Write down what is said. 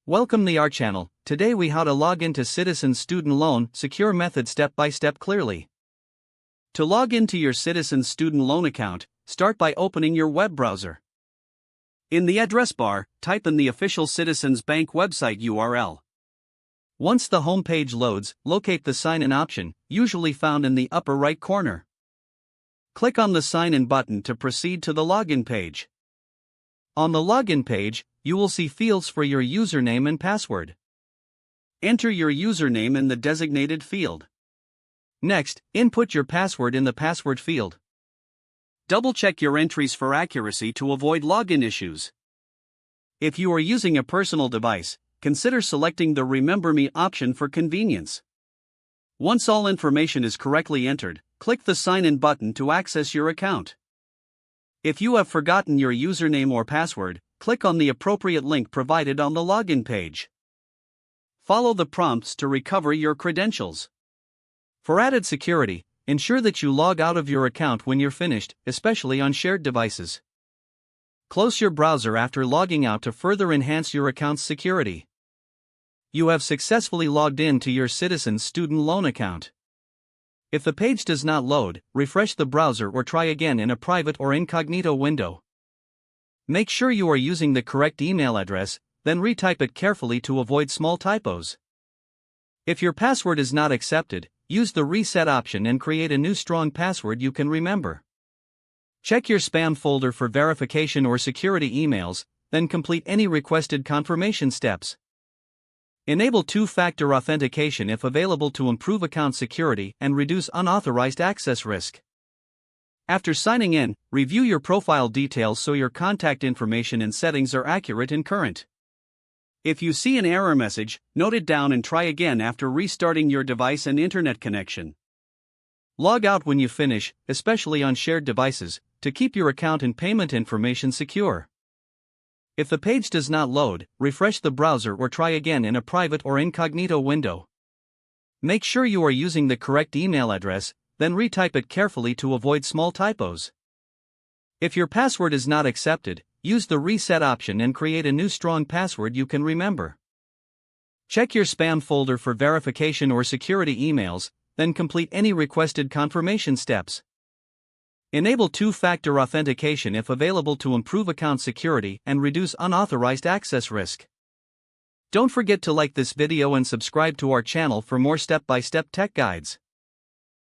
Welcome to our channel. Today we how to log into Citizens Student Loan secure method step by step clearly. To log into your Citizens Student Loan account, start by opening your web browser. In the address bar, type in the official Citizens Bank website URL. Once the home page loads, locate the sign in option, usually found in the upper right corner. Click on the sign in button to proceed to the login page. On the login page, you will see fields for your username and password. Enter your username in the designated field. Next, input your password in the password field. Double-check your entries for accuracy to avoid login issues. If you are using a personal device, consider selecting the Remember Me option for convenience. Once all information is correctly entered, click the Sign In button to access your account. If you have forgotten your username or password, click on the appropriate link provided on the login page. Follow the prompts to recover your credentials. For added security, ensure that you log out of your account when you're finished, especially on shared devices. Close your browser after logging out to further enhance your account's security. You have successfully logged in to your Citizens Student Loan account. If the page does not load, refresh the browser or try again in a private or incognito window. Make sure you are using the correct email address, then retype it carefully to avoid small typos. If your password is not accepted, use the reset option and create a new strong password you can remember. Check your spam folder for verification or security emails, then complete any requested confirmation steps. Enable two-factor authentication if available to improve account security and reduce unauthorized access risk. After signing in, review your profile details so your contact information and settings are accurate and current. If you see an error message, note it down and try again after restarting your device and internet connection. Log out when you finish, especially on shared devices, to keep your account and payment information secure. If the page does not load, refresh the browser or try again in a private or incognito window. Make sure you are using the correct email address, then retype it carefully to avoid small typos. If your password is not accepted, use the reset option and create a new strong password you can remember. Check your spam folder for verification or security emails, then complete any requested confirmation steps. Enable two-factor authentication if available to improve account security and reduce unauthorized access risk. Don't forget to like this video and subscribe to our channel for more step-by-step tech guides.